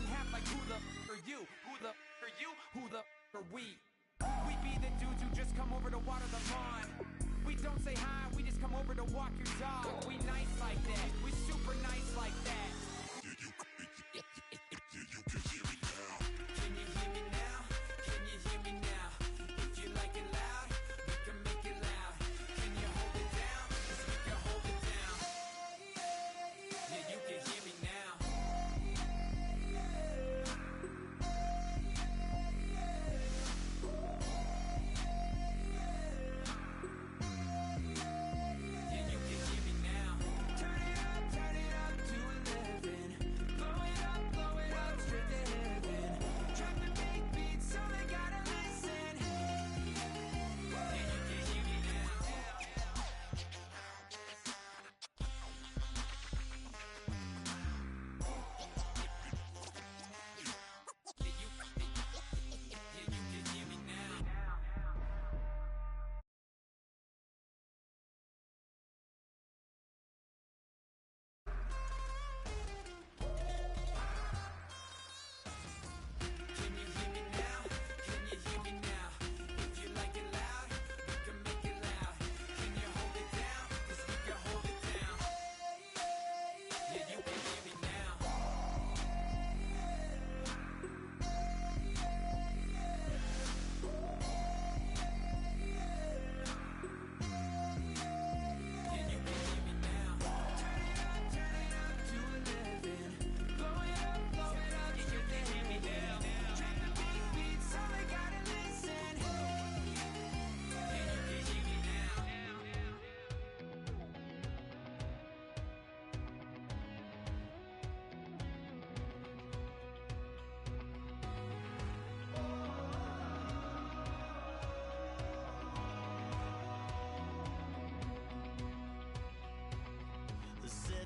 in half like who the are you? Who the are you? Who the are we? We be the dudes who just come over to water the lawn. We don't say hi, we just come over to walk your dog. We nice like that, we super nice like that. You can hear me now. Can you hear me now? Can you hear me now? If you like it loud, we can make it loud. Can you hold it down? 'Cause we can hold it down. Yeah, you can hear me now.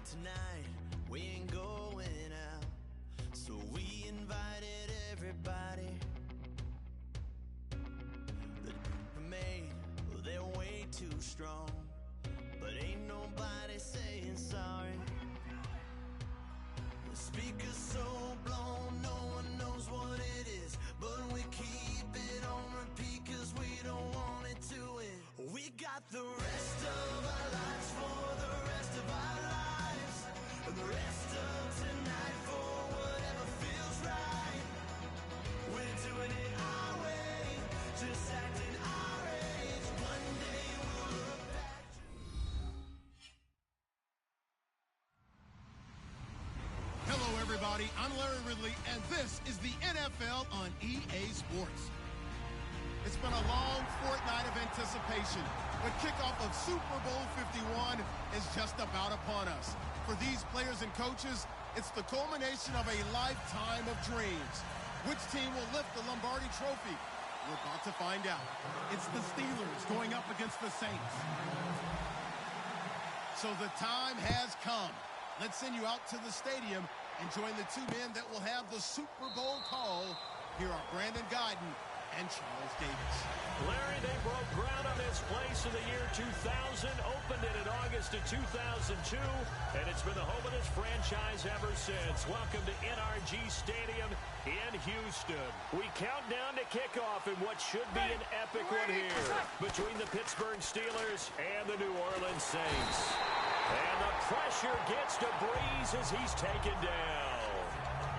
Tonight we ain't going out, so we invited everybody. The made, well, they're way too strong, but ain't nobody saying sorry. The speaker's so blown, no one knows what it is, but we keep it on repeat 'cause we don't want it to end. We got the rest of our lives for the rest of our lives. The rest of tonight for whatever feels right. We're doing it our way, just acting our age. One day we'll look back. Hello, everybody. I'm Larry Ridley, and this is the NFL on EA Sports. It's been a long fortnight of anticipation, but kickoff of Super Bowl 51 is just about upon us. For these players and coaches, it's the culmination of a lifetime of dreams. Which team will lift the Lombardi Trophy? We're about to find out. It's the Steelers going up against the Saints. So the time has come. Let's send you out to the stadium and join the two men that will have the Super Bowl call. Here are Brandon Guyton and Charles Davis. Larry, they broke ground on this place in the year 2000, opened it in August of 2002, and it's been the home of this franchise ever since. Welcome to NRG Stadium in Houston. We count down to kickoff in what should be an epic one here between the Pittsburgh Steelers and the New Orleans Saints. And the pressure gets to Breeze as he's taken down.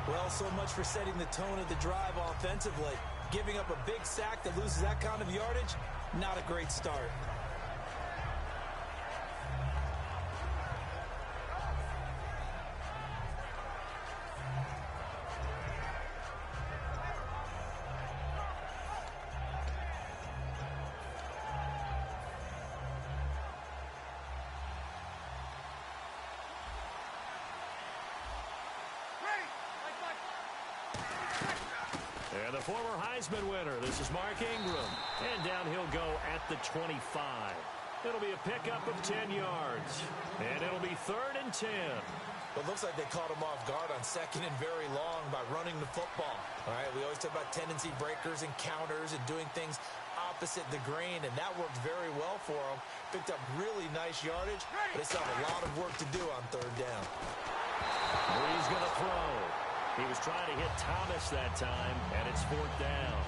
Well, so much for setting the tone of the drive offensively. Giving up a big sack that loses that kind of yardage, not a great start. And the former Heisman winner, this is Mark Ingram. And down he'll go at the 25. It'll be a pickup of 10 yards. And it'll be 3rd and 10. Well, it looks like they caught him off guard on 2nd and very long by running the football. All right, we always talk about tendency breakers and counters and doing things opposite the grain, and that worked very well for him. Picked up really nice yardage, but they still have a lot of work to do on 3rd down. He's going to throw. He was trying to hit Thomas that time, and it's 4th down.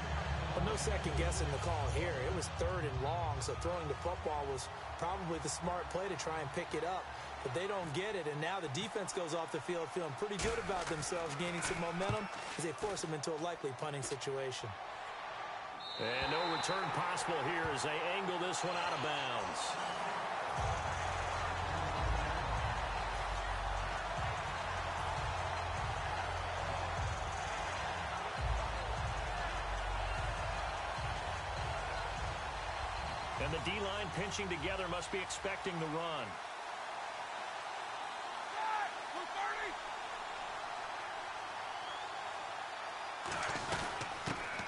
Well, no second guessing the call here. It was 3rd and long, so throwing the football was probably the smart play to try and pick it up. But they don't get it, and now the defense goes off the field feeling pretty good about themselves, gaining some momentum as they force them into a likely punting situation. And no return possible here as they angle this one out of bounds. And the D-line pinching together must be expecting the run.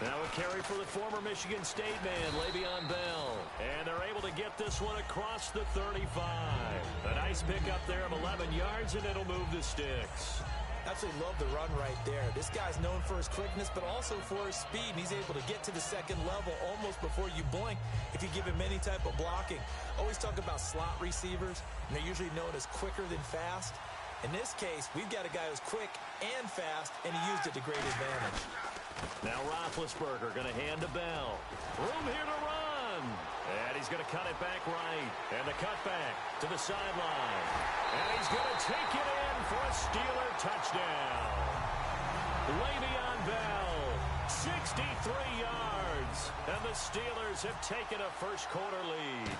Now a carry for the former Michigan State man, Le'Veon Bell. And they're able to get this one across the 35. A nice pickup there of 11 yards, and it'll move the sticks. Absolutely love the run right there. This guy's known for his quickness, but also for his speed. And he's able to get to the second level almost before you blink if you give him any type of blocking. Always talk about slot receivers, and they're usually known as quicker than fast. In this case, we've got a guy who's quick and fast, and he used it to great advantage. Now Roethlisberger going to hand to Bell. Room here to run. And he's going to cut it back right. And the cutback to the sideline. And he's going to take it in for a Steeler touchdown. Le'Veon Bell, 63 yards. And the Steelers have taken a first-quarter lead.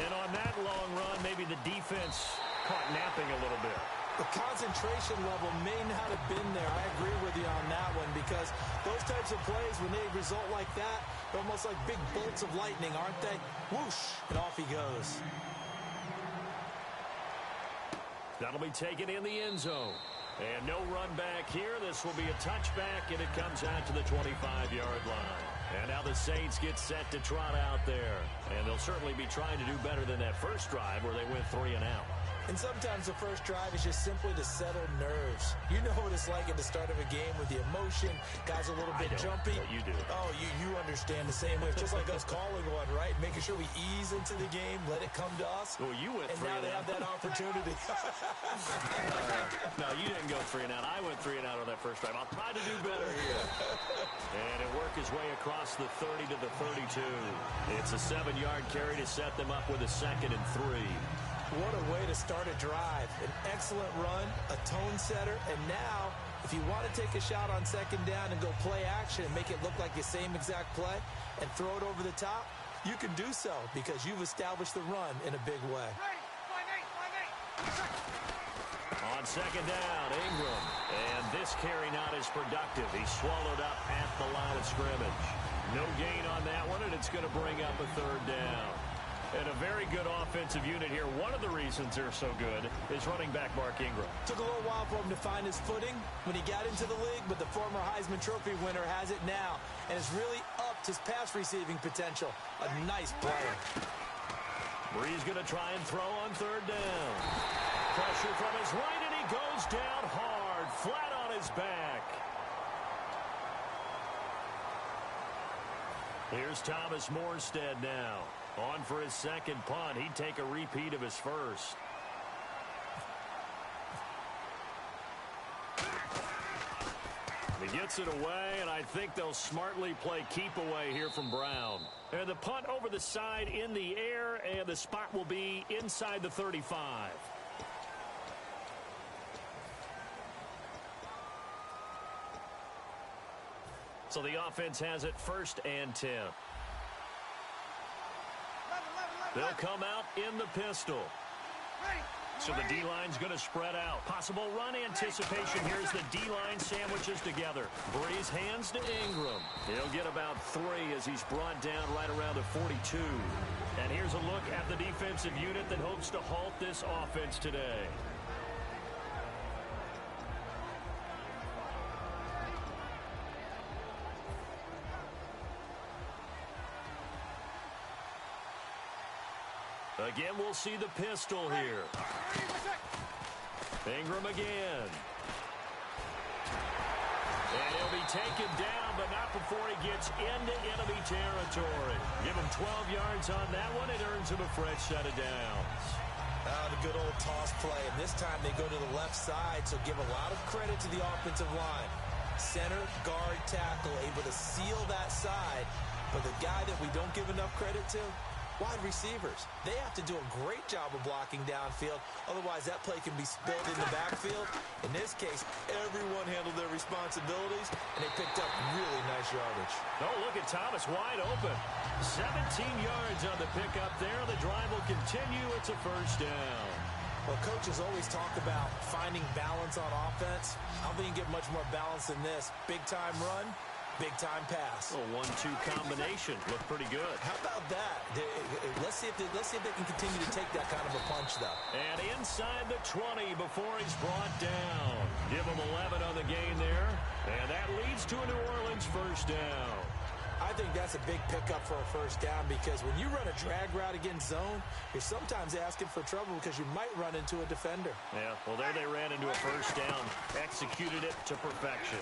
And on that long run, maybe the defense caught napping a little bit. The concentration level may not have been there. I agree with you on that one because those types of plays, when they result like that, they're almost like big bolts of lightning, aren't they? Whoosh, and off he goes. That'll be taken in the end zone. And no run back here. This will be a touchback, and it comes out to the 25-yard line. And now the Saints get set to trot out there. And they'll certainly be trying to do better than that first drive where they went 3 and out. And sometimes the first drive is just simply to settle nerves. You know what it's like at the start of a game with the emotion. Guys a little bit jumpy. But you do. Oh, you understand the same way. It's just like us calling one, right? Making sure we ease into the game, let it come to us. Well, you went 3 and now they have that opportunity. No, you didn't go 3 and out. I went 3 and out on that first drive. I'll try to do better here. And it worked his way across the 30 to the 32. It's a 7-yard carry to set them up with a 2nd and 3. What a way to start a drive. An excellent run, a tone setter, and now, if you want to take a shot on 2nd down and go play action and make it look like the same exact play and throw it over the top, you can do so because you've established the run in a big way. On 2nd down, Ingram. And this carry not as productive. He's swallowed up at the line of scrimmage. No gain on that one, and it's going to bring up a 3rd down. And a very good offensive unit here. One of the reasons they're so good is running back Mark Ingram. Took a little while for him to find his footing when he got into the league, but the former Heisman Trophy winner has it now and has really upped his pass receiving potential. A nice player. Bree's going to try and throw on 3rd down. Pressure from his right, and he goes down hard, flat on his back. Here's Thomas Morstead now. On for his 2nd punt. He'd take a repeat of his first. He gets it away, and I think they'll smartly play keep away here from Brown. And the punt over the side in the air, and the spot will be inside the 35. So the offense has it 1st and 10. They'll come out in the pistol. So the D-line's going to spread out. Possible run anticipation. Here's the D-line sandwiches together. Breeze hands to Ingram. He'll get about 3 as he's brought down right around the 42. And here's a look at the defensive unit that hopes to halt this offense today. Again, we'll see the pistol here. Ingram again. And he'll be taken down, but not before he gets into enemy territory. Give him 12 yards on that one. It earns him a fresh set of downs. The good old toss play, and this time they go to the left side, so give a lot of credit to the offensive line. Center, guard, tackle, able to seal that side, but the guy that we don't give enough credit to, wide receivers. They have to do a great job of blocking downfield, otherwise that play can be spilled in the backfield. In this case, everyone handled their responsibilities, and they picked up really nice yardage. Oh, look at Thomas wide open. 17 yards on the pickup there. The drive will continue. It's a first down. Well, coaches always talk about finding balance on offense. I don't think you can get much more balance than this. Big-time run, big-time pass. A 1-2 combination. Looked pretty good. How about that? Let's see if they can continue to take that kind of a punch, though. And inside the 20 before he's brought down. Give him 11 on the gain there. And that leads to a New Orleans first down. I think that's a big pickup for a first down because when you run a drag route against zone, you're sometimes asking for trouble because you might run into a defender. Yeah, well, there they ran into a first down. Executed it to perfection.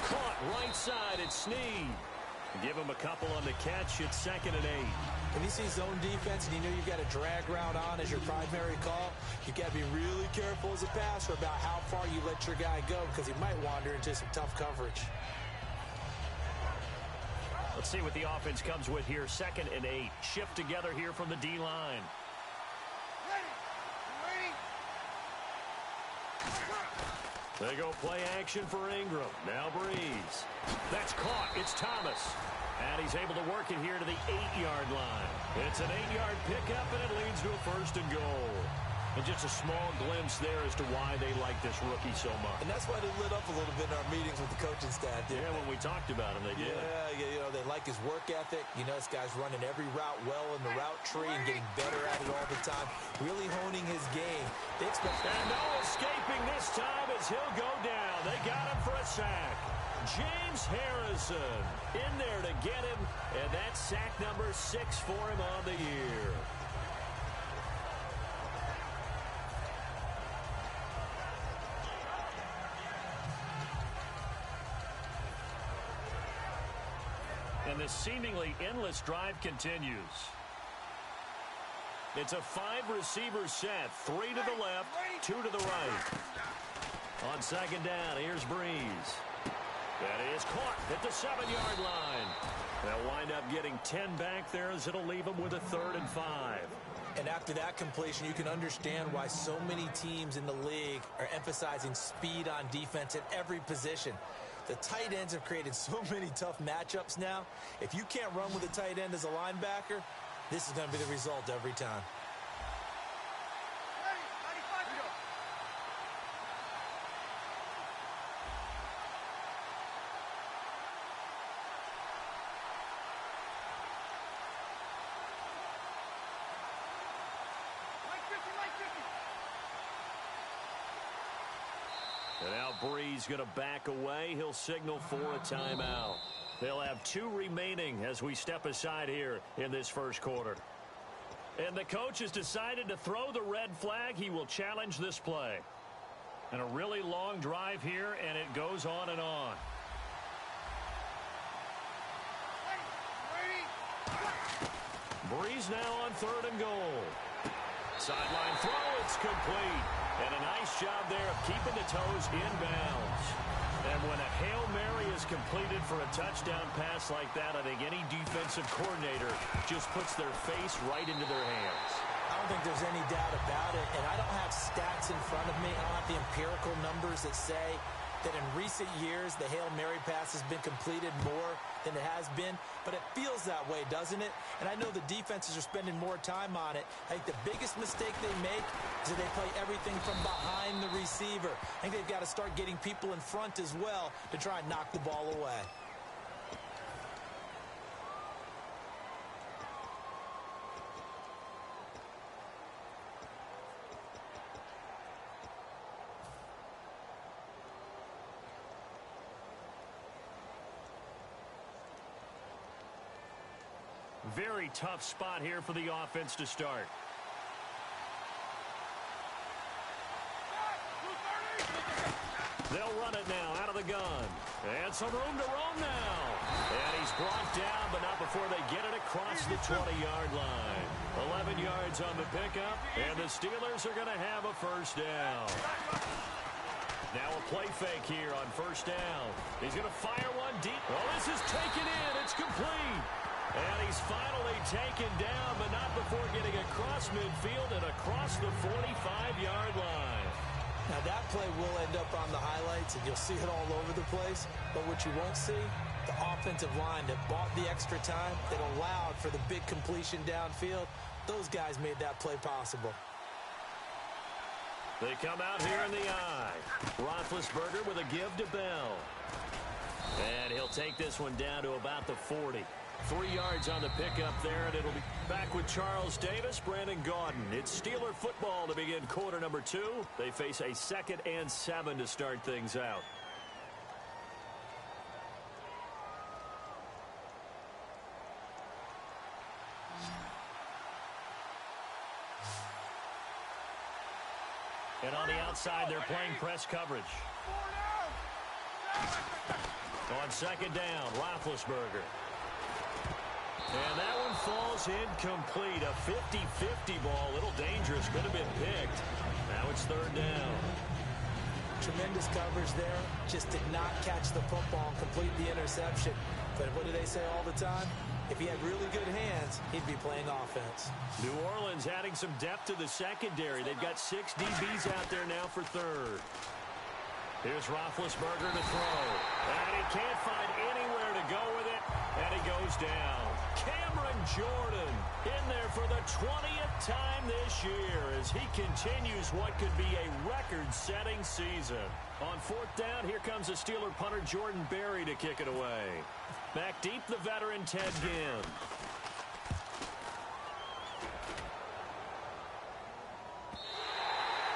Caught right side, it's Snead. Give him a couple on the catch. It's 2nd and 8. When you see zone defense and you know you've got a drag route on as your primary call, you've got to be really careful as a passer about how far you let your guy go because he might wander into some tough coverage. Let's see what the offense comes with here. 2nd and 8. Shift together here from the D-line. They go play action for Ingram. Now Breeze. That's caught. It's Thomas. And he's able to work it here to the 8-yard line. It's an 8-yard pickup, and it leads to a 1st and goal. And just a small glimpse there as to why they like this rookie so much. And that's why they lit up a little bit in our meetings with the coaching staff. Yeah, when we talked about him, they did. Yeah, you know, they like his work ethic. You know, this guy's running every route well in the route tree and getting better at it all the time. Really honing his game. They expect... And no escaping this time as he'll go down. They got him for a sack. James Harrison in there to get him. And that's sack number 6 for him on the year. And the seemingly endless drive continues. It's a 5-receiver set. 3 to the left, 2 to the right. On 2nd down, here's Breeze. That is caught at the 7-yard line. They'll wind up getting 10 back there as it'll leave them with a 3rd and 5. And after that completion, you can understand why so many teams in the league are emphasizing speed on defense at every position. The tight ends have created so many tough matchups now. If you can't run with a tight end as a linebacker, this is going to be the result every time. And now Breeze going to back away. He'll signal for a timeout. They'll have 2 remaining as we step aside here in this first quarter. And the coach has decided to throw the red flag. He will challenge this play. And a really long drive here, and it goes on and on. Breeze now on 3rd and goal. Sideline throw, it's complete. And a nice job there of keeping the toes inbounds. And when a Hail Mary is completed for a touchdown pass like that, I think any defensive coordinator just puts their face right into their hands. I don't think there's any doubt about it, and I don't have stats in front of me. I don't have the empirical numbers that say that in recent years the Hail Mary pass has been completed more than it has been, but it feels that way, doesn't it? And I know the defenses are spending more time on it. I think the biggest mistake they make is that they play everything from behind the receiver. I think they've got to start getting people in front as well to try and knock the ball away. Very tough spot here for the offense to start. They'll run it now out of the gun. And some room to roam now. And he's brought down, but not before they get it across the 20-yard line. 11 yards on the pickup, and the Steelers are going to have a first down. Now a play fake here on first down. He's going to fire one deep. Well, this is taken in. It's complete. And he's finally taken down, but not before getting across midfield and across the 45-yard line. Now that play will end up on the highlights, and you'll see it all over the place. But what you won't see, the offensive line that bought the extra time, that allowed for the big completion downfield, those guys made that play possible. They come out here in the eye. Roethlisberger with a give to Bell. And he'll take this one down to about the 40. 3 yards on the pickup there, and it'll be back with Charles Davis, Brandon Gaudin. It's Steeler football to begin quarter number 2. They face a 2nd and 7 to start things out. And on the outside, they're playing press coverage. On 2nd down, Roethlisberger. And that one falls incomplete. A 50-50 ball. A little dangerous. Could have been picked. Now it's 3rd down. Tremendous coverage there. Just did not catch the football and complete the interception. But what do they say all the time? If he had really good hands, he'd be playing offense. New Orleans adding some depth to the secondary. They've got 6 DBs out there now for 3rd. Here's Roethlisberger to throw. And he can't find anywhere to go with it. And he goes down. Cameron Jordan in there for the 20th time this year as he continues what could be a record-setting season. On 4th down, here comes the Steeler punter Jordan Berry to kick it away. Back deep, the veteran Ted Ginn.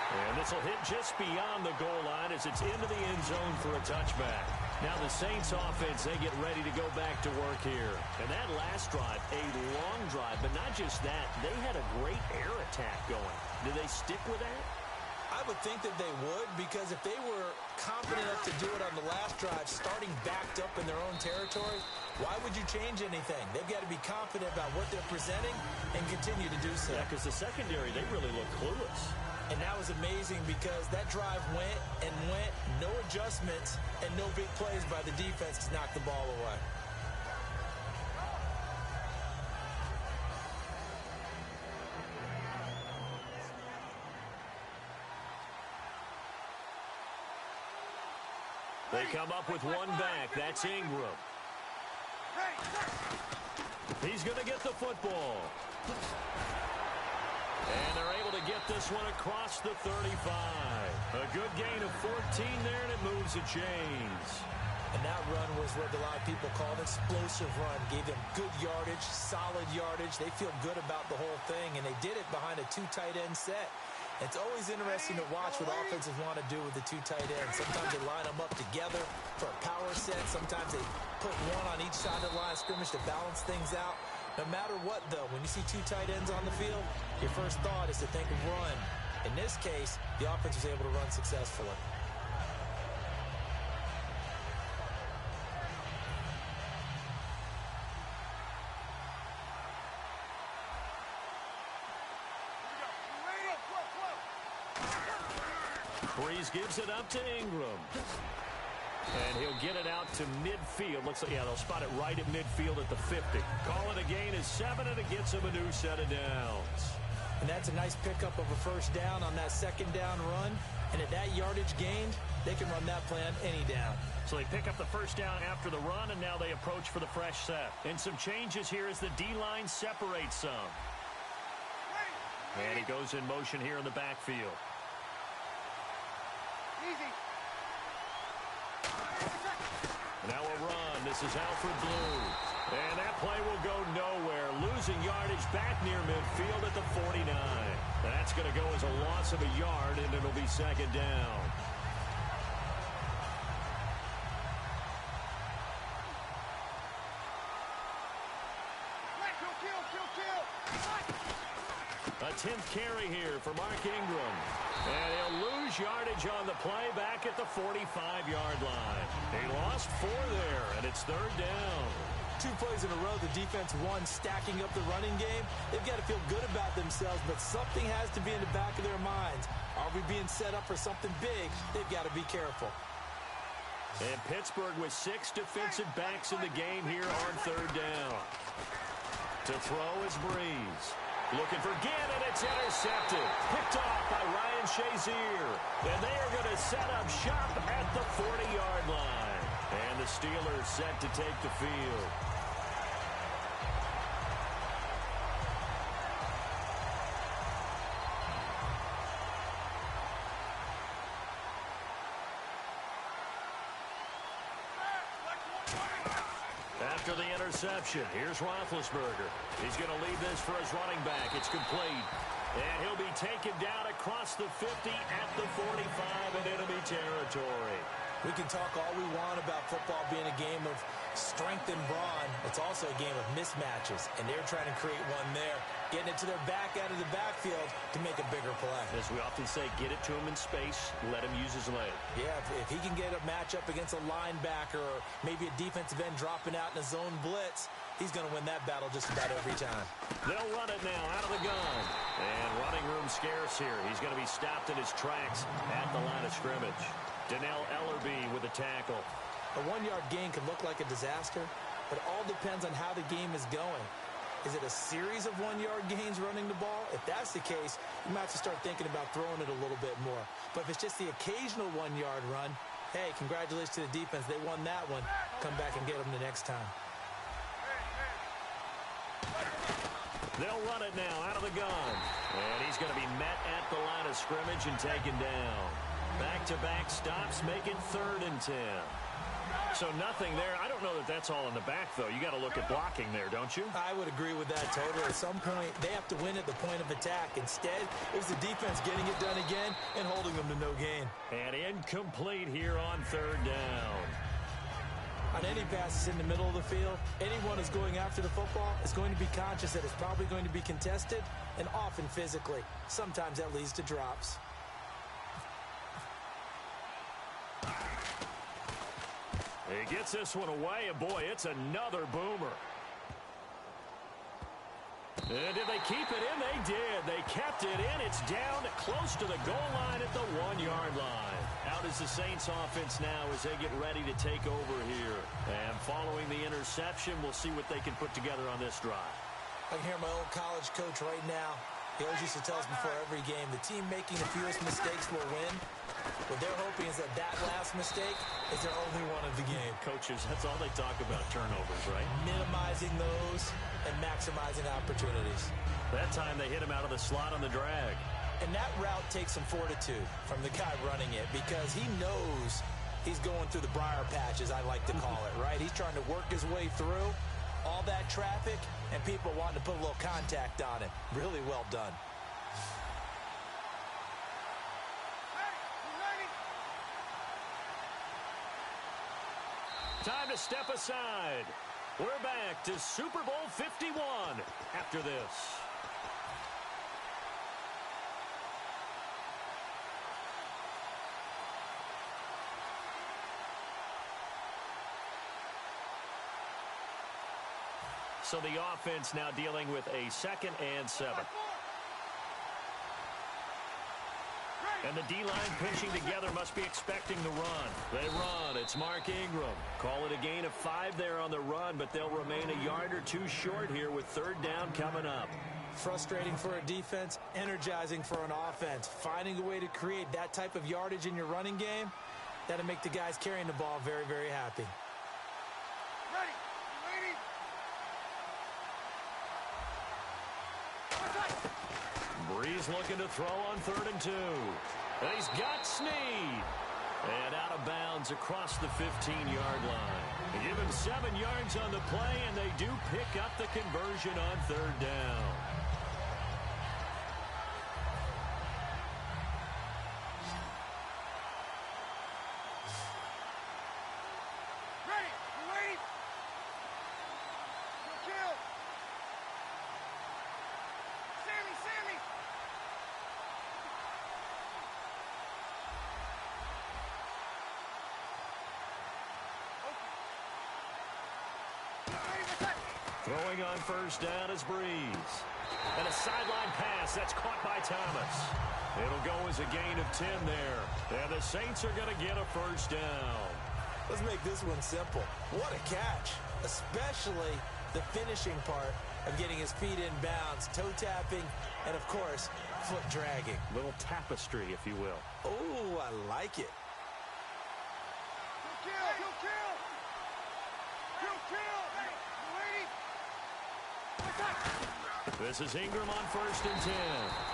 And this will hit just beyond the goal line as it's into the end zone for a touchback. Now the Saints offense, they get ready to go back to work here. And that last drive, a long drive, but not just that. They had a great air attack going. Do they stick with that? I would think that they would, because if they were confident enough to do it on the last drive, starting backed up in their own territory, why would you change anything? They've got to be confident about what they're presenting and continue to do so. Yeah, because the secondary, they really look clueless. And that was amazing because that drive went and went, no adjustments, and no big plays by the defense to knock the ball away. They come up with one back. That's Ingram. He's going to get the football. And they're able to get this one across the 35. A good gain of 14 there, and it moves the chains. And that run was what a lot of people call an explosive run. Gave them good yardage, solid yardage. They feel good about the whole thing, and they did it behind a 2 tight end set. It's always interesting to watch what offenses want to do with the 2 tight ends. Sometimes they line them up together for a power set. Sometimes they put one on each side of the line of scrimmage to balance things out. No matter what, though, when you see 2 tight ends on the field, your first thought is to think of run. In this case, the offense was able to run successfully. Breeze gives it up to Ingram. And he'll get it out to midfield. Looks like, yeah, they'll spot it right at midfield at the 50. Call it a gain is 7, and it gets him a new set of downs. And that's a nice pickup of a first down on that 2nd down run. And at that yardage gained, they can run that play on any down. So they pick up the first down after the run, and now they approach for the fresh set. And some changes here as the D-line separates some. And he goes in motion here in the backfield. Easy. Now a run. This is Alfred Blue. And that play will go nowhere. Losing yardage back near midfield at the 49. That's going to go as a loss of a yard, and it'll be 2nd down. A 10th carry here for Mark Ingram. And he'll lose yardage on the play back at the 45-yard line. He lost 4 there, and it's 3rd down. 2 plays in a row, the defense won, stacking up the running game. They've got to feel good about themselves, but something has to be in the back of their minds. Are we being set up for something big? They've got to be careful. And Pittsburgh with 6 defensive backs in the game here on 3rd down. To throw is Breeze. Looking for Gannon, it's intercepted. Picked off by Ryan Shazier. And they are going to set up shop at the 40-yard line. And the Steelers set to take the field. After the interception, here's Roethlisberger. He's going to lead this for his running back. It's complete. And he'll be taken down across the 50 at the 45 in enemy territory. We can talk all we want about football being a game of strength and brawn. It's also a game of mismatches, and they're trying to create one there, getting it to their back out of the backfield to make a bigger play. As we often say, get it to him in space, let him use his leg. Yeah, if he can get a matchup against a linebacker or maybe a defensive end dropping out in a zone blitz, he's going to win that battle just about every time. They'll run it now out of the gun. And running room scarce here. He's going to be stopped in his tracks at the line of scrimmage. Donnell Ellerbe with a tackle. A 1-yard gain can look like a disaster, but it all depends on how the game is going. Is it a series of 1-yard gains running the ball? If that's the case, you might have to start thinking about throwing it a little bit more. But if it's just the occasional 1-yard run, hey, congratulations to the defense. They won that one. Come back and get them the next time. They'll run it now out of the gun. And he's going to be met at the line of scrimmage and taken down. Back-to-back stops make it 3rd and 10. So nothing there. I don't know that that's all in the back, though. You got to look at blocking there, don't you? I would agree with that totally. At some point, they have to win at the point of attack. Instead, it was the defense getting it done again and holding them to no gain. And incomplete here on 3rd down. On any passes in the middle of the field, anyone who's going after the football is going to be conscious that it's probably going to be contested and often physically. Sometimes that leads to drops. He gets this one away, and boy, it's another boomer. And did they keep it in? They did. They kept it in. It's down close to the goal line at the 1-yard line. Out is the Saints offense now as they get ready to take over here. And following the interception, we'll see what they can put together on this drive. I can hear my old college coach right now. He always used to tell us before every game, the team making the fewest mistakes will win. What they're hoping is that that last mistake is their only one of the game. Coaches, that's all they talk about, turnovers, right? Minimizing those and maximizing opportunities. That time they hit him out of the slot on the drag. And that route takes some fortitude from the guy running it because he knows he's going through the briar patch, as I like to call it, right? He's trying to work his way through all that traffic and people wanting to put a little contact on him. Really well done. Time to step aside. We're back to Super Bowl 51 after this. So the offense now dealing with a 2nd and 7. And the D-line pinching together must be expecting the run. They run. It's Mark Ingram. Call it a gain of 5 there on the run, but they'll remain a yard or 2 short here with 3rd down coming up. Frustrating for a defense, energizing for an offense. Finding a way to create that type of yardage in your running game, that'll make the guys carrying the ball very, very happy. Breeze looking to throw on 3rd and 2. And he's got Snead. And out of bounds across the 15-yard line. They give him 7 yards on the play, and they do pick up the conversion on 3rd down. Throwing on first down is Breeze. And a sideline pass that's caught by Thomas. It'll go as a gain of 10 there. And the Saints are going to get a first down. Let's make this one simple. What a catch, especially the finishing part of getting his feet in bounds, toe tapping, and of course, foot dragging. Little tapestry, if you will. Oh, I like it. This is Ingram on first and 10.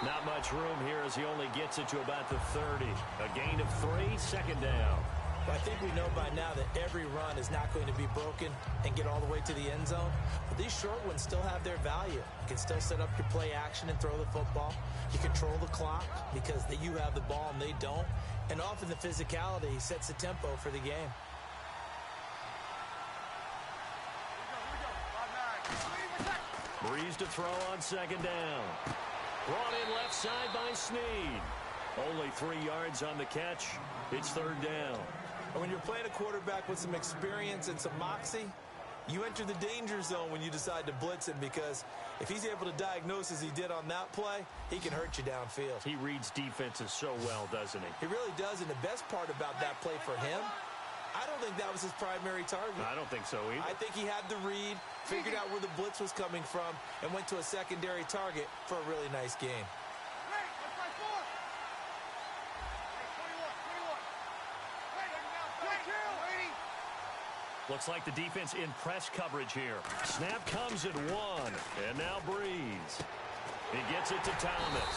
Not much room here as he only gets it to about the 30. A gain of 3, second down. Well, I think we know by now that every run is not going to be broken and get all the way to the end zone. But these short ones still have their value. You can still set up your play action and throw the football. You control the clock because you have the ball and they don't. And often the physicality sets the tempo for the game. Breeze to throw on second down. Brought in left side by Snead. Only 3 yards on the catch. It's third down. And when you're playing a quarterback with some experience and some moxie, you enter the danger zone when you decide to blitz him, because if he's able to diagnose as he did on that play, he can hurt you downfield. He reads defenses so well, doesn't he? He really does, and the best part about that play for him, I don't think that was his primary target. I don't think so either. I think he had the read, figured out where the blitz was coming from, and went to a secondary target for a really nice game. Looks like the defense in press coverage here. Snap comes at 1, and now Breeze. He gets it to Thomas,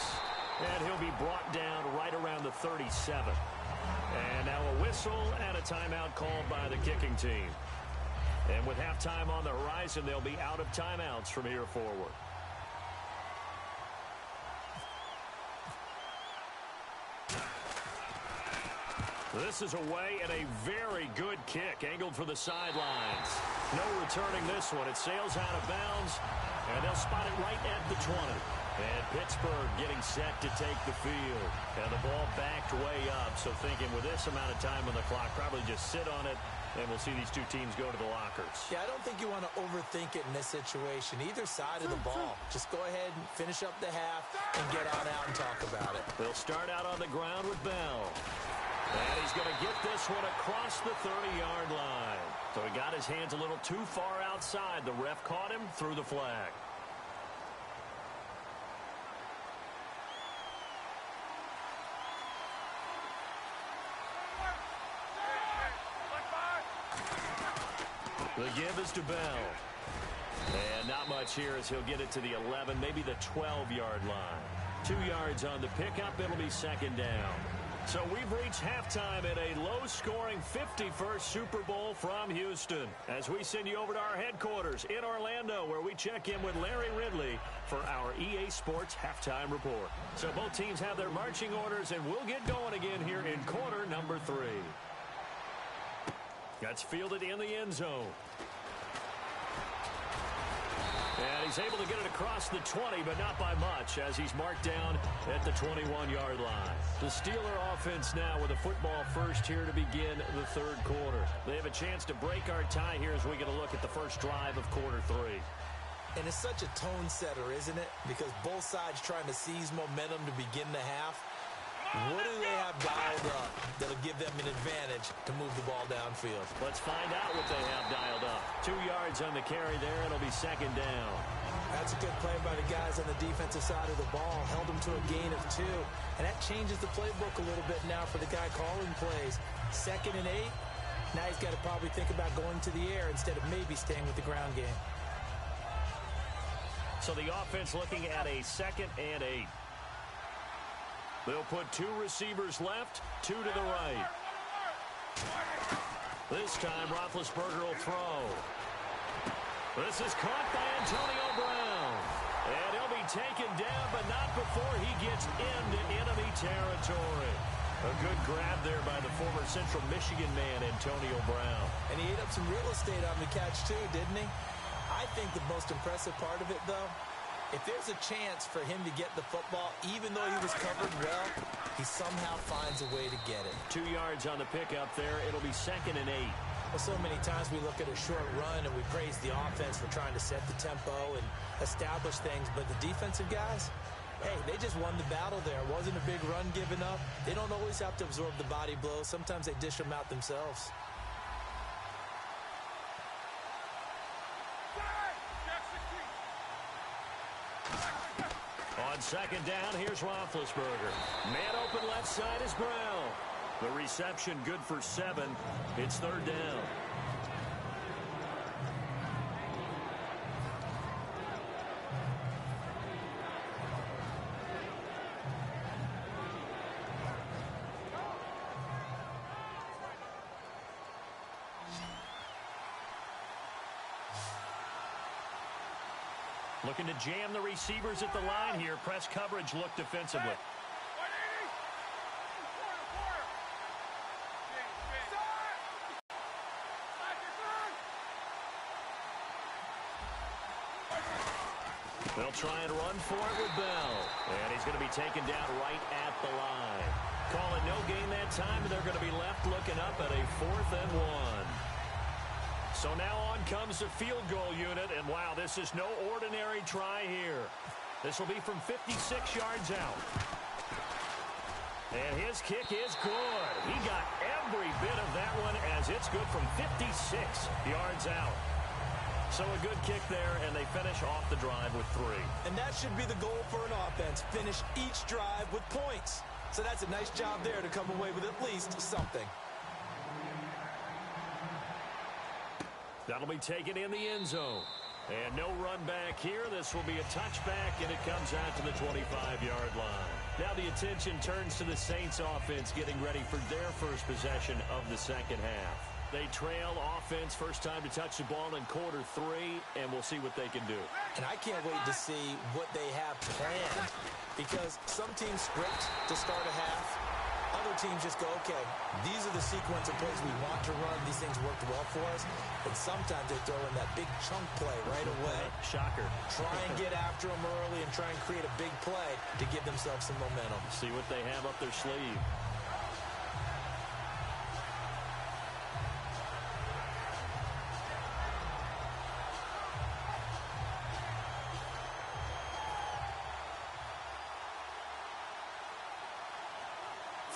and he'll be brought down right around the 37. And now a whistle and a timeout called by the kicking team. And with halftime on the horizon, they'll be out of timeouts from here forward. This is away and a very good kick, angled for the sidelines. No returning this one. It sails out of bounds, and they'll spot it right at the 20. And Pittsburgh getting set to take the field. And the ball backed way up, so thinking with this amount of time on the clock, probably just sit on it, and we'll see these two teams go to the lockers. Yeah, I don't think you want to overthink it in this situation. Either side of the ball. Just go ahead and finish up the half and get on out and talk about it. They'll start out on the ground with Bell. And he's going to get this one across the 30-yard line. So he got his hands a little too far outside. The ref caught him, threw the flag. The give is to Bell. And not much here as he'll get it to the 11, maybe the 12-yard line. 2 yards on the pickup. It'll be second down. So we've reached halftime at a low-scoring 51st Super Bowl from Houston, as we send you over to our headquarters in Orlando, where we check in with Larry Ridley for our EA Sports Halftime Report. So both teams have their marching orders, and we'll get going again here in quarter number 3. That's fielded in the end zone. And he's able to get it across the 20, but not by much, as he's marked down at the 21-yard line. The Steeler offense now with a football first here to begin the third quarter. They have a chance to break our tie here as we get a look at the first drive of quarter 3. And it's such a tone setter, isn't it? Because both sides trying to seize momentum to begin the half. What do they have dialed up that'll give them an advantage to move the ball downfield? Let's find out what they have dialed up. 2 yards on the carry there. It'll be second down. That's a good play by the guys on the defensive side of the ball. Held them to a gain of 2. And that changes the playbook a little bit now for the guy calling plays. 2nd and 8. Now he's got to probably think about going to the air instead of maybe staying with the ground game. So the offense looking at a 2nd and 8. They'll put 2 receivers left, 2 to the right. This time, Roethlisberger will throw. This is caught by Antonio Brown. And he'll be taken down, but not before he gets into enemy territory. A good grab there by the former Central Michigan man, Antonio Brown. And he ate up some real estate on the catch, too, didn't he? I think the most impressive part of it, though, if there's a chance for him to get the football, even though he was covered well, he somehow finds a way to get it. 2 yards on the pickup there. It'll be 2nd and 8. Well, so many times we look at a short run and we praise the offense for trying to set the tempo and establish things, but the defensive guys, hey, they just won the battle there. It wasn't a big run given up. They don't always have to absorb the body blows. Sometimes they dish them out themselves. On second down, here's Roethlisberger. Man open left side is Brown. The reception good for 7. It's third down. Looking to jam the receivers at the line here. Press coverage look defensively. They'll try and run for it with Bell. And he's going to be taken down right at the line. Call it no gain that time, and they're going to be left looking up at a 4th and 1. So now on comes the field goal unit, and wow, this is no ordinary try here. This will be from 56 yards out. And his kick is good. He got every bit of that one as it's good from 56 yards out. So a good kick there, and they finish off the drive with 3. And that should be the goal for an offense, finish each drive with points. So that's a nice job there to come away with at least something. That'll be taken in the end zone. And no run back here. This will be a touchback, and it comes out to the 25-yard line. Now the attention turns to the Saints offense getting ready for their first possession of the second half. They trail offense, first time to touch the ball in quarter 3, and we'll see what they can do. And I can't wait to see what they have planned, because some teams script to start a half. Other teams just go, okay, these are the sequence of plays we want to run. These things worked well for us. And sometimes they throw in that big chunk play right away. Shocker. Try and get after them early and try and create a big play to give themselves some momentum. See what they have up their sleeve.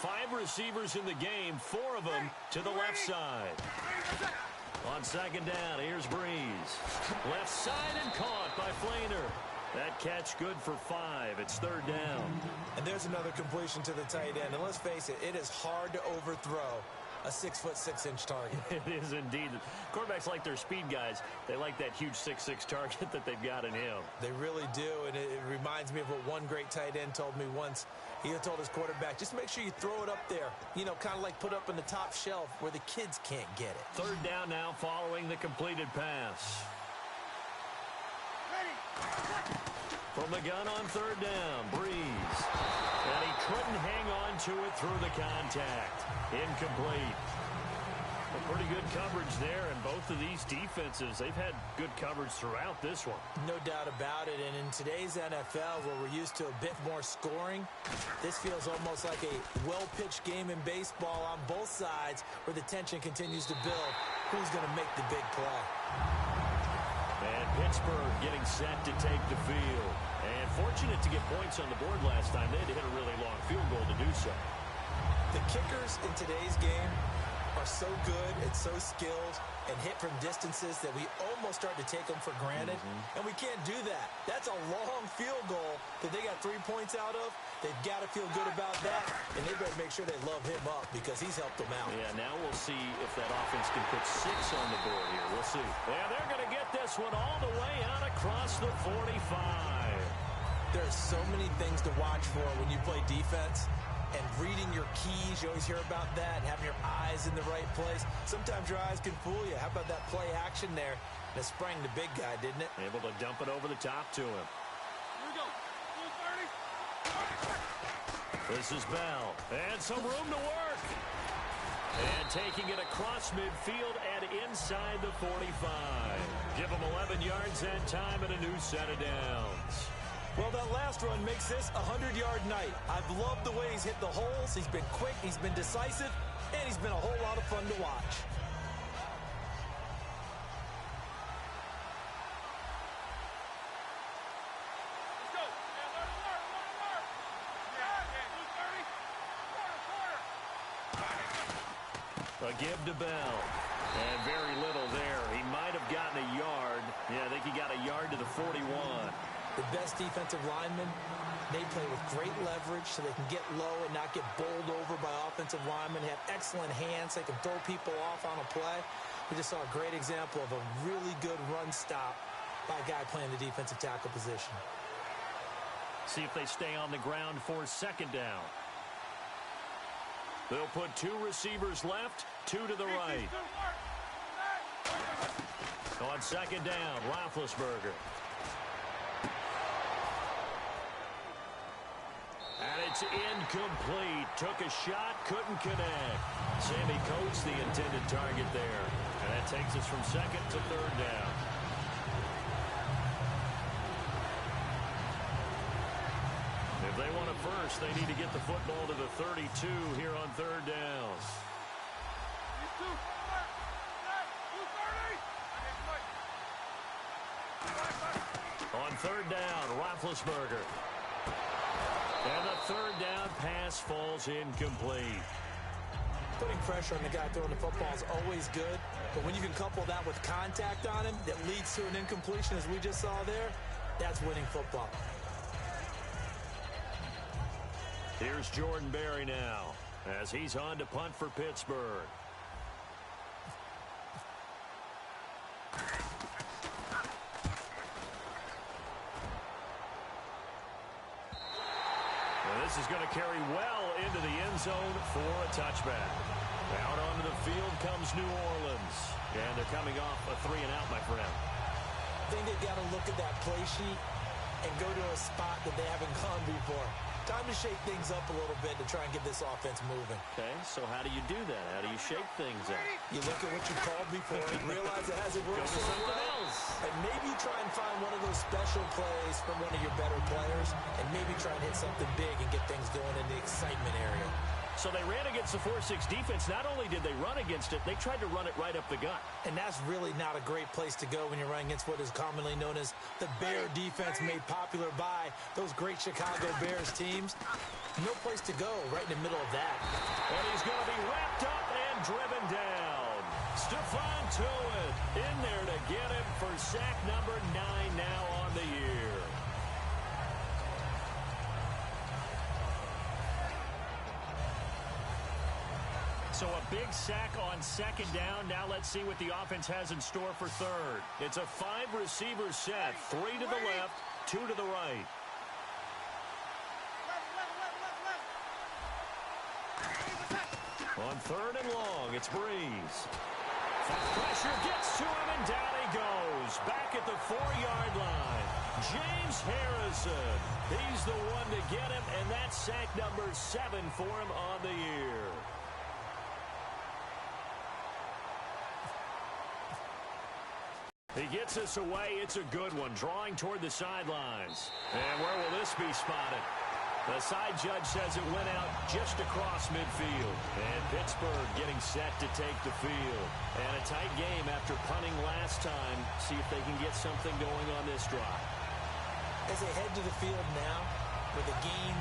Five receivers in the game, 4 of them to the left side. On second down, here's Breeze. Left side and caught by Flainer. That catch good for 5. It's third down. And there's another completion to the tight end. And let's face it, it is hard to overthrow a 6'6" target. It is indeed. Quarterbacks like their speed guys. They like that huge 6'6" target that they've got in him. They really do, and it reminds me of what one great tight end told me once. He told his quarterback, just make sure you throw it up there, you know, kind of like put up in the top shelf where the kids can't get it. Third down now following the completed pass. From the gun on third down, Breeze. And he couldn't hang on to it through the contact. Incomplete. A pretty good coverage there, and both of these defenses, they've had good coverage throughout this one. No doubt about it, and in today's NFL, where we're used to a bit more scoring, this feels almost like a well-pitched game in baseball on both sides, where the tension continues to build. Who's going to make the big play? And Pittsburgh getting set to take the field. And fortunate to get points on the board last time. They had to hit a really long field goal to do so. The kickers in today's game are so good and so skilled and hit from distances that we almost start to take them for granted. And we can't do that. That's a long field goal that they got 3 points out of. They've got to feel good about that, and they better make sure they love him up because he's helped them out. Yeah, now we'll see if that offense can put 6 on the board here. We'll see. Yeah, they're going to get this one all the way out across the 45. There's so many things to watch for when you play defense. And reading your keys, you always hear about that, and having your eyes in the right place. Sometimes your eyes can fool you. How about that play action there? And it sprang the big guy, didn't it? Able to dump it over the top to him. Here we go. 30. This is Bell. And some room to work. And taking it across midfield and inside the 45. Give him 11 yards that time and a new set of downs. Well, that last run makes this a 100-yard night. I've loved the way he's hit the holes. He's been quick, he's been decisive, and he's been a whole lot of fun to watch. A give to Bell. And very little there. He might have gotten a yard. Yeah, I think he got a yard to the 41. The best defensive linemen, they play with great leverage so they can get low and not get bowled over by offensive linemen. They have excellent hands. They can throw people off on a play. We just saw a great example of a really good run stop by a guy playing the defensive tackle position. See if they stay on the ground for second down. They'll put 2 receivers left, 2 to the right. On second down, Roethlisberger. And it's incomplete. Took a shot, couldn't connect. Sammy Coates, the intended target there. And that takes us from second to third down. If they want a first, they need to get the football to the 32 here on third down. On third down, Roethlisberger. And the third down pass falls incomplete. Putting pressure on the guy throwing the football is always good, but when you can couple that with contact on him that leads to an incompletion, as we just saw there, that's winning football. Here's Jordan Berry now as he's on to punt for Pittsburgh. This is going to carry well into the end zone for a touchback. Out onto the field comes New Orleans. And they're coming off a 3-and-out, my friend. I think they've got to look at that play sheet and go to a spot that they haven't gone before. Time to shake things up a little bit to try and get this offense moving. Okay, so how do you do that? How do you shake things up? You look at what you called before and realize it hasn't worked so well. And maybe you try and find one of those special plays from one of your better players and maybe try and hit something big and get things going in the excitement area. So they ran against the 4-6 defense. Not only did they run against it, they tried to run it right up the gut. And that's really not a great place to go when you're running against what is commonly known as the Bear defense, made popular by those great Chicago Bears teams. No place to go right in the middle of that. And he's going to be wrapped up and driven down. Stephon Tuitt in there to get him for sack number 9 now on the year. So a big sack on second down. Now let's see what the offense has in store for third. It's a 5-receiver set. 3 to the left, 2 to the right. On third and long, it's Breeze. Pressure gets to him, and down he goes. Back at the 4-yard line. James Harrison. He's the one to get him, and that's sack number 7 for him on the year. He gets us away. It's a good one. Drawing toward the sidelines. And where will this be spotted? The side judge says it went out just across midfield. And Pittsburgh getting set to take the field. And a tight game after punting last time. See if they can get something going on this drive. As they head to the field now, with the game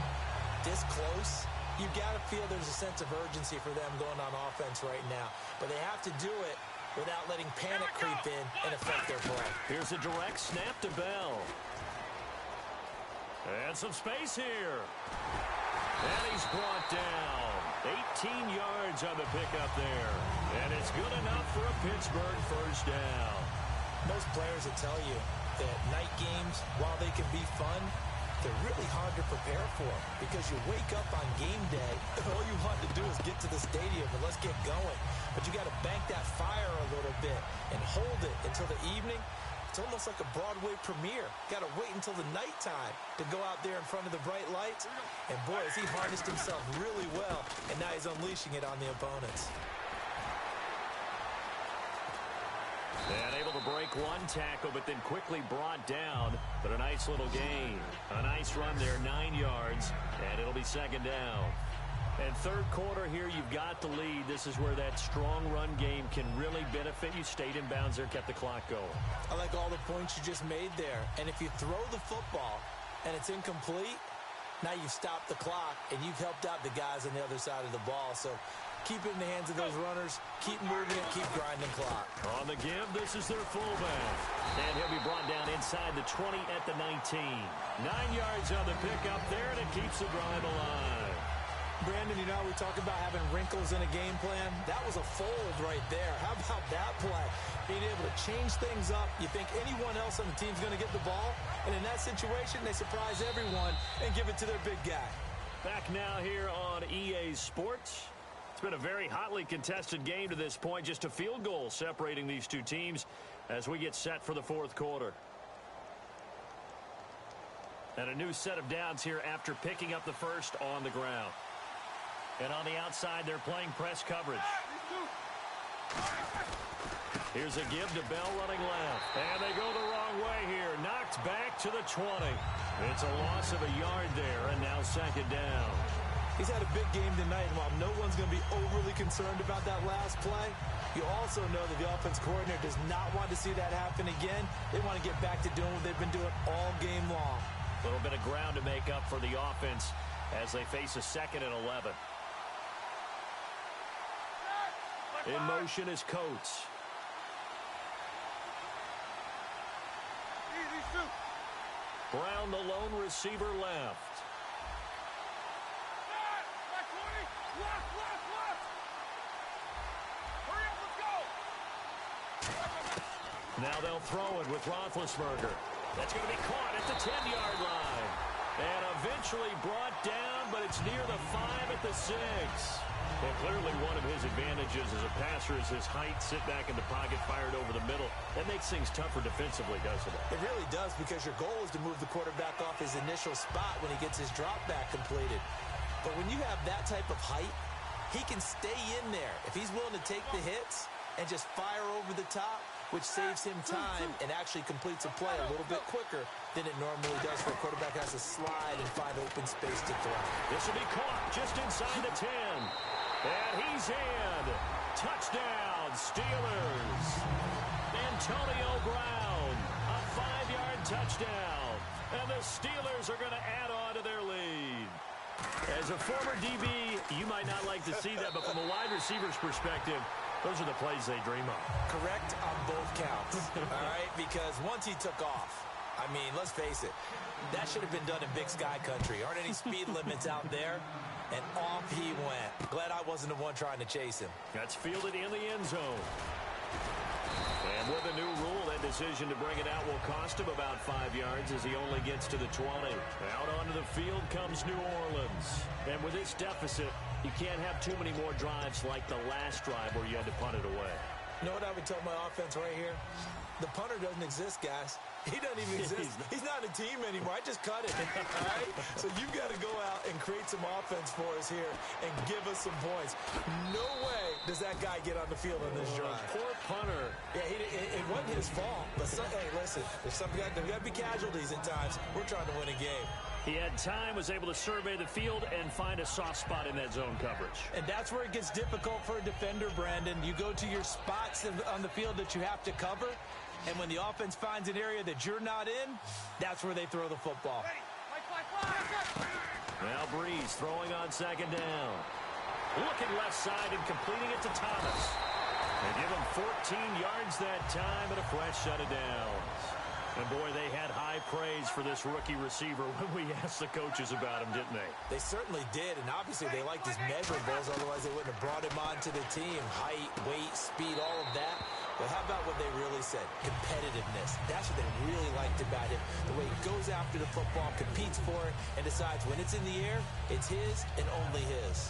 this close, you've got to feel there's a sense of urgency for them going on offense right now. But they have to do it without letting panic creep in and affect their play. Here's a direct snap to Bell. And some space here. And he's brought down. 18 yards on the pickup there. And it's good enough for a Pittsburgh first down. Most players will tell you that night games, while they can be fun, they're really hard to prepare for because you wake up on game day and all you want to do is get to the stadium and let's get going. But you got to bank that fire a little bit and hold it until the evening. It's almost like a Broadway premiere. Got to wait until the nighttime to go out there in front of the bright lights. And boy, has he harnessed himself really well, and now he's unleashing it on the opponents. And able to break one tackle, but then quickly brought down. But a nice little gain. A nice run there, 9 yards, and it'll be second down. And third quarter here, you've got the lead. This is where that strong run game can really benefit you. Stayed in bounds there, kept the clock going. I like all the points you just made there. And if you throw the football and it's incomplete, now you've stopped the clock and you've helped out the guys on the other side of the ball. So keep it in the hands of those runners, keep moving it, keep grinding clock. On the give, this is their fullback. And he'll be brought down inside the 20 at the 19. 9 yards on the pickup there, and it keeps the drive alive. Brandon, you know, we talk about having wrinkles in a game plan. That was a fold right there. How about that play? Being able to change things up. You think anyone else on the team's going to get the ball? And in that situation, they surprise everyone and give it to their big guy. Back now here on EA Sports. It's been a very hotly contested game to this point. Just a field goal separating these two teams as we get set for the fourth quarter. And a new set of downs here after picking up the first on the ground. And on the outside, they're playing press coverage. Here's a give to Bell running left. And they go the wrong way here. Knocked back to the 20. It's a loss of a yard there, and now second down. He's had a big game tonight, and while no one's going to be overly concerned about that last play, you also know that the offense coordinator does not want to see that happen again. They want to get back to doing what they've been doing all game long. A little bit of ground to make up for the offense as they face a 2nd and 11. In motion is Coates. Brown, the lone receiver, left. Now they'll throw it with Roethlisberger. That's going to be caught at the 10-yard line. And eventually brought down, but it's near the 5 at the 6. Well, clearly one of his advantages as a passer is his height. Sit back in the pocket, fired over the middle. That makes things tougher defensively, doesn't it? It really does, because your goal is to move the quarterback off his initial spot when he gets his drop back completed. But when you have that type of height, he can stay in there. If he's willing to take the hits and just fire over the top, which saves him time and actually completes a play a little bit quicker than it normally does for a quarterback who has to slide and find open space to throw. This will be caught just inside the 10. And he's in. Touchdown, Steelers. Antonio Brown, a 5-yard touchdown. And the Steelers are going to add on to their lead. As a former DB, you might not like to see that, but from a wide receiver's perspective, those are the plays they dream of. Correct on both counts, all right? Because once he took off, I mean, let's face it, that should have been done in Big Sky country. Aren't any speed limits out there? And off he went. Glad I wasn't the one trying to chase him. That's fielded in the end zone. And with a new rule, that decision to bring it out will cost him about 5 yards as he only gets to the 20. Out onto the field comes New Orleans. And with this deficit, you can't have too many more drives like the last drive where you had to punt it away. You know what I would tell my offense right here? The punter doesn't exist, guys. He doesn't even exist. He's not a team anymore. I just cut it, all right? So you've got to go out and create some offense for us here and give us some points. No way does that guy get on the field on this drive. Poor punter. Yeah, it wasn't his fault. But, hey, listen, there's got to be casualties at times. We're trying to win a game. He had time, was able to survey the field and find a soft spot in that zone coverage. And that's where it gets difficult for a defender, Brandon. You go to your spots on the field that you have to cover, and when the offense finds an area that you're not in, that's where they throw the football. Now Breeze throwing on second down. Looking left side and completing it to Thomas. They give him 14 yards that time and a fresh set of downs. And, boy, they had high praise for this rookie receiver when we asked the coaches about him, didn't they? They certainly did, and obviously they liked his measurables. Otherwise, they wouldn't have brought him onto the team. Height, weight, speed, all of that. But how about what they really said? Competitiveness. That's what they really liked about him. The way he goes after the football, competes for it, and decides when it's in the air, it's his and only his.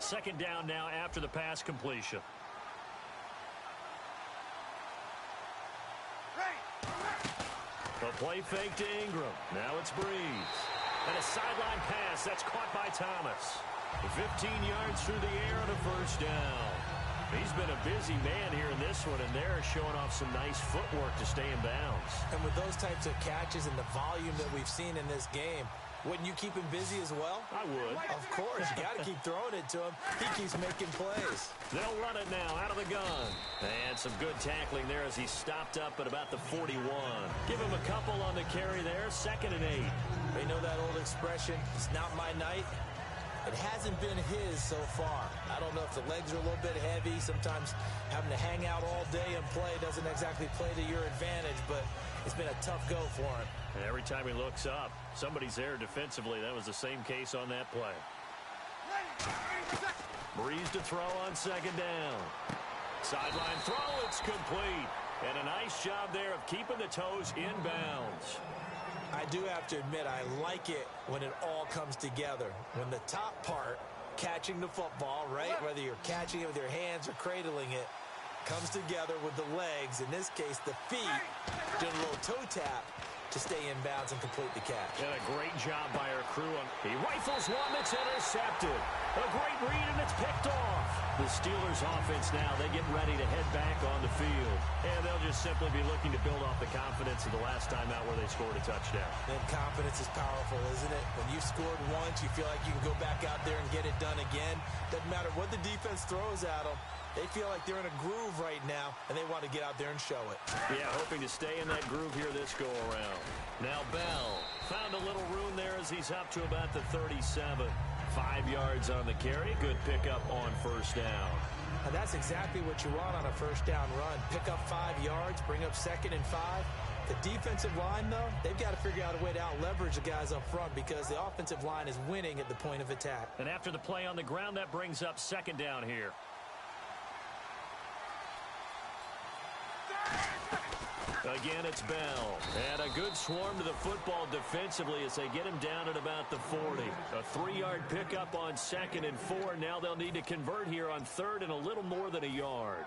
Second down now after the pass completion. The play fake to Ingram. Now it's Breeze. And a sideline pass that's caught by Thomas. 15 yards through the air and a first down. He's been a busy man here in this one, and they're showing off some nice footwork to stay in bounds. And with those types of catches and the volume that we've seen in this game, Wouldn't you keep him busy as well? I would. Of course. You got to keep throwing it to him. He keeps making plays. They'll run it now out of the gun. And some good tackling there as he stopped up at about the 41. Give him a couple on the carry there. 2nd and 8. They know that old expression, it's not my night. It hasn't been his so far. I don't know if the legs are a little bit heavy. Sometimes having to hang out all day and play doesn't exactly play to your advantage, but it's been a tough go for him. And every time he looks up, somebody's there defensively. That was the same case on that play. Breeze to throw on 2nd down. Sideline throw, it's complete. And a nice job there of keeping the toes in bounds. I do have to admit, I like it when it all comes together. When the top part, catching the football, right, whether you're catching it with your hands or cradling it, comes together with the legs, in this case the feet, doing a little toe tap to stay in bounds and complete the catch. And a great job by our crew. He rifles one that's intercepted. A great read, and it's picked off. The Steelers offense now, they get ready to head back on the field. And they'll just simply be looking to build off the confidence of the last time out where they scored a touchdown. And confidence is powerful, isn't it? When you've scored once, you feel like you can go back out there and get it done again. Doesn't matter what the defense throws at them. They feel like they're in a groove right now, and they want to get out there and show it. Yeah, hoping to stay in that groove here this go-around. Now Bell found a little room there as he's up to about the 37. 5 yards on the carry. Good pickup on 1st down. And that's exactly what you want on a 1st down run. Pick up 5 yards, bring up 2nd and 5. The defensive line, though, they've got to figure out a way to out-leverage the guys up front because the offensive line is winning at the point of attack. And after the play on the ground, that brings up 2nd down here. Again, it's Bell. And a good swarm to the football defensively as they get him down at about the 40. A 3-yard pickup on 2nd and 4. Now they'll need to convert here on 3rd and a little more than a yard.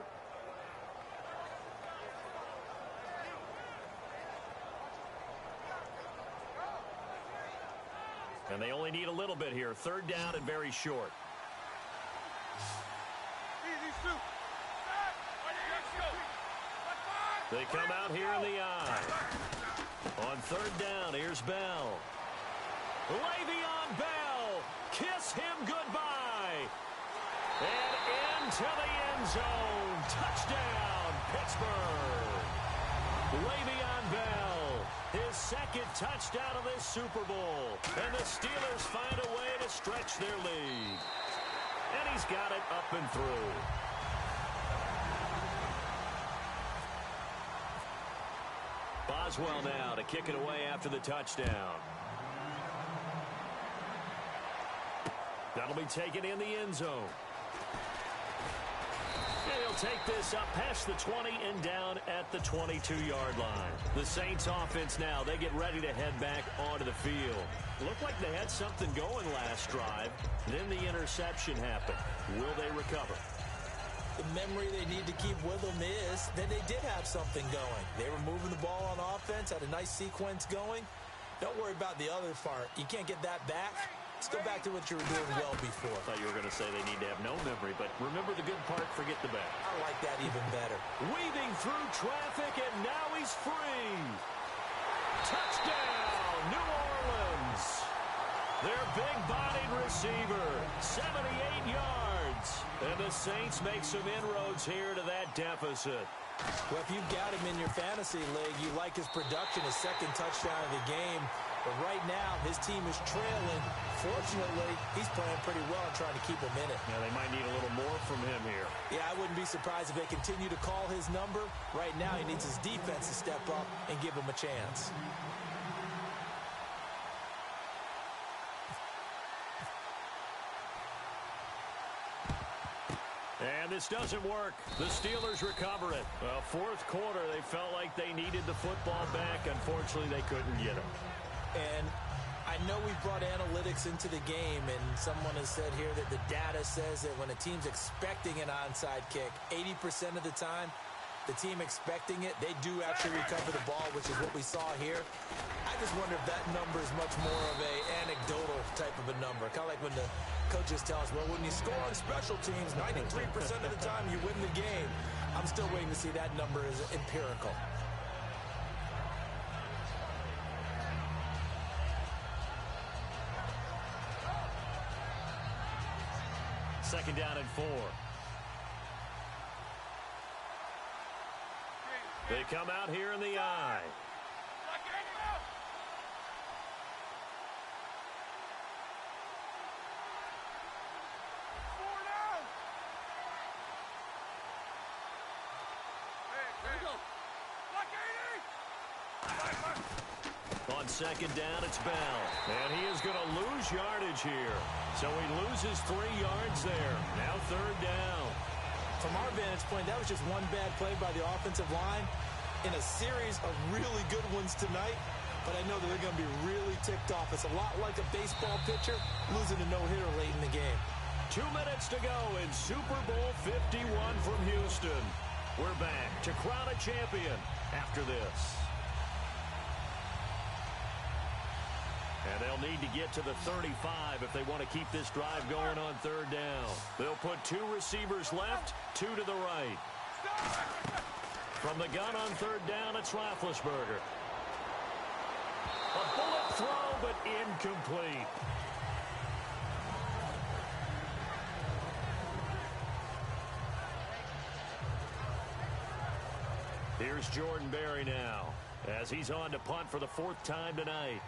And they only need a little bit here. 3rd down and very short. They come out here in the eye. On 3rd down, here's Bell. Le'Veon Bell, kiss him goodbye. And into the end zone. Touchdown, Pittsburgh. Le'Veon Bell, his 2nd touchdown of this Super Bowl. And the Steelers find a way to stretch their lead. And he's got it up and through. Boswell now to kick it away after the touchdown. That'll be taken in the end zone. And he'll take this up past the 20 and down at the 22-yard line. The Saints offense now, they get ready to head back onto the field. Looked like they had something going last drive. Then the interception happened. Will they recover? The memory they need to keep with them is that they did have something going. They were moving the ball on offense, had a nice sequence going. Don't worry about the other part. You can't get that back. Let's go back to what you were doing well before. I thought you were going to say they need to have no memory, but remember the good part, forget the bad. I like that even better. Weaving through traffic, and now he's free. Touchdown, New Orleans. Their big-bodied receiver, 78 yards. And the Saints make some inroads here to that deficit. Well, if you've got him in your fantasy league, you like his production, his 2nd touchdown of the game. But right now, his team is trailing. Fortunately, he's playing pretty well and trying to keep him in it. Yeah, they might need a little more from him here. Yeah, I wouldn't be surprised if they continue to call his number. Right now, he needs his defense to step up and give him a chance. And this doesn't work. The Steelers recover it. Well, 4th quarter, they felt like they needed the football back. Unfortunately, they couldn't get it. And I know we brought analytics into the game, and someone has said here that the data says that when a team's expecting an onside kick, 80% of the time, the team expecting it, they do actually recover the ball, which is what we saw here. I just wonder if that number is much more of a anecdotal type of a number. Kind of like when the coaches tell us, well, when you score on special teams, 93% of the time you win the game. I'm still waiting to see that number is empirical. second down and 4. They come out here in the I. On second down, it's Bell. And he is going to lose yardage here. So he loses 3 yards there. Now third down. From our vantage point, that was just one bad play by the offensive line in a series of really good ones tonight. But I know that they're going to be really ticked off. It's a lot like a baseball pitcher losing a no-hitter late in the game. 2 minutes to go in Super Bowl 51 from Houston. We're back to crown a champion after this. And they'll need to get to the 35 if they want to keep this drive going on third down. They'll put 2 receivers left, 2 to the right. From the gun on third down, it's Roethlisberger. A bullet throw, but incomplete. Here's Jordan Berry now, as he's on to punt for the 4th time tonight.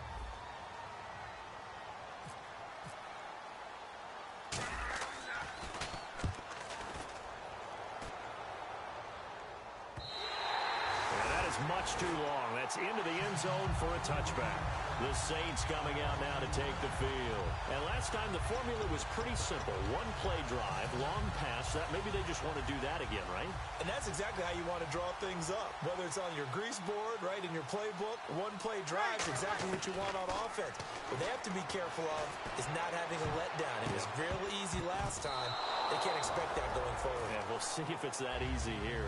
Much too long. That's into the end zone for a touchback. The Saints coming out now to take the field. And last time the formula was pretty simple. 1 play drive, long pass. That maybe they just want to do that again, right? And that's exactly how you want to draw things up. Whether it's on your grease board, right, in your playbook, 1 play drive is exactly what you want on offense. What they have to be careful of is not having a letdown. It was real easy last time. They can't expect that going forward. Yeah, we'll see if it's that easy here.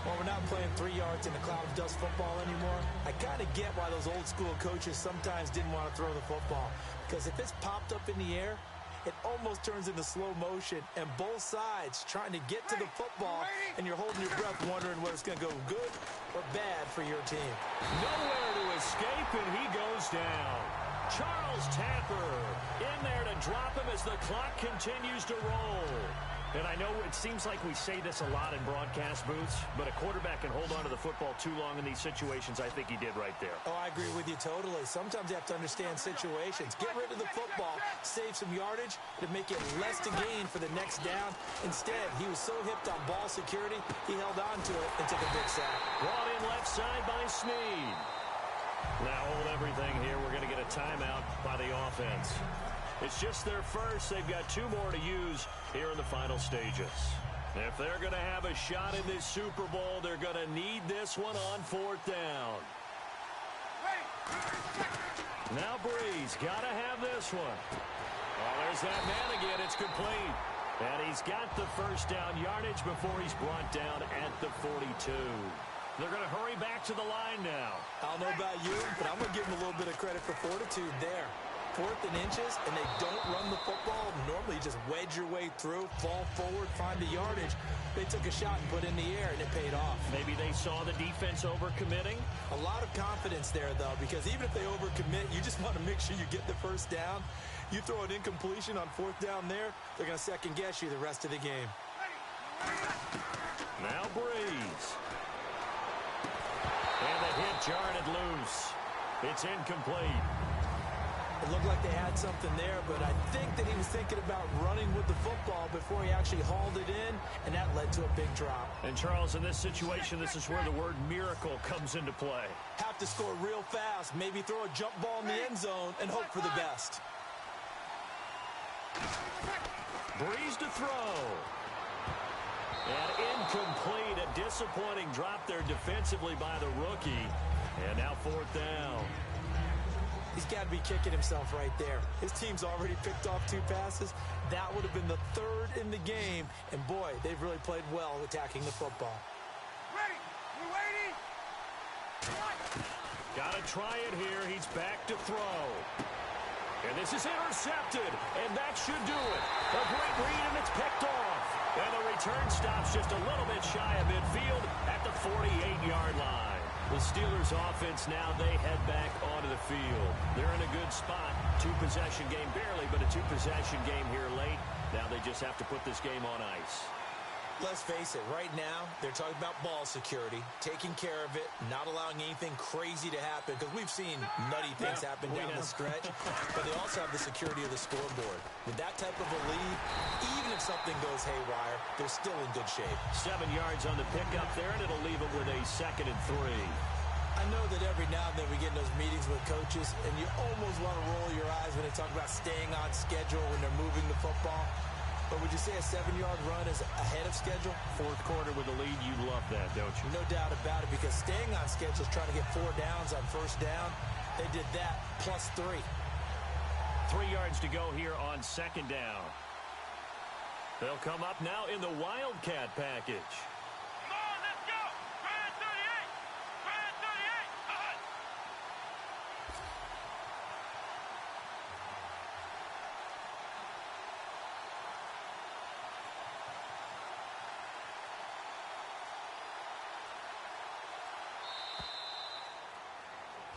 Well, we're not playing 3 yards in a cloud of dust football anymore. I kind of get why those old school coaches sometimes didn't want to throw the football. Because if it's popped up in the air, it almost turns into slow motion. And both sides trying to get to the football, and you're holding your breath wondering whether it's going to go good or bad for your team. Nowhere to escape, and he goes down. Charles Tapper in there to drop him as the clock continues to roll. And I know it seems like we say this a lot in broadcast booths, but a quarterback can hold on to the football too long in these situations. I think he did right there. Oh, I agree with you totally. Sometimes you have to understand situations. Get rid of the football, save some yardage to make it less to gain for the next down. Instead, he was so hipped on ball security, he held on to it and took a big sack. Brought in left side by Snead. Now hold everything here. We're going to get a timeout by the offense. It's just their first. They've got 2 more to use here in the final stages. If they're going to have a shot in this Super Bowl, they're going to need this one on 4th down. Now Breeze, got to have this one. Oh, there's that man again. It's complete. And he's got the first down yardage before he's brought down at the 42. They're going to hurry back to the line now. I don't know about you, but I'm going to give them a little bit of credit for fortitude there. 4th and inches, and they don't run the football. Normally, you just wedge your way through, fall forward, find the yardage. They took a shot and put it in the air, and it paid off. Maybe they saw the defense overcommitting. A lot of confidence there, though, because even if they overcommit, you just want to make sure you get the first down. You throw an incompletion on 4th down there, they're going to second-guess you the rest of the game. Now Breeze. And the hit jarred loose. It's incomplete. It looked like they had something there, but I think that he was thinking about running with the football before he actually hauled it in, and that led to a big drop. And, Charles, in this situation, this is where the word miracle comes into play. Have to score real fast, maybe throw a jump ball in the end zone, and hope for the best. Breeze to throw. And incomplete. A disappointing drop there defensively by the rookie. And now 4th down. He's got to be kicking himself right there. His team's already picked off 2 passes. That would have been the 3rd in the game. And, boy, they've really played well attacking the football. Ready? You waiting? Got to try it here. He's back to throw. And this is intercepted. And that should do it. A great read, and it's picked off. And the return stops just a little bit shy of midfield at the 48-yard line. The Steelers offense now, they head back onto the field. They're in a good spot. 2-possession game, barely, but a 2-possession game here late. Now they just have to put this game on ice. Let's face it, right now, they're talking about ball security, taking care of it, not allowing anything crazy to happen, because we've seen nutty things happen down the stretch, but they also have the security of the scoreboard. With that type of a lead, even if something goes haywire, they're still in good shape. 7 yards on the pickup there, and it'll leave them with a 2nd and 3. I know that every now and then we get in those meetings with coaches, and you almost want to roll your eyes when they talk about staying on schedule when they're moving the football. But would you say a 7-yard run is ahead of schedule? 4th quarter with a lead, you love that, don't you? No doubt about it, because staying on schedule is trying to get 4 downs on 1st down. They did that, plus 3. 3 yards to go here on 2nd down. They'll come up now in the Wildcat package. Come on, let's go! Brand 38! Brand 38! Ahead!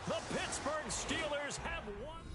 The Pittsburgh Steelers have won.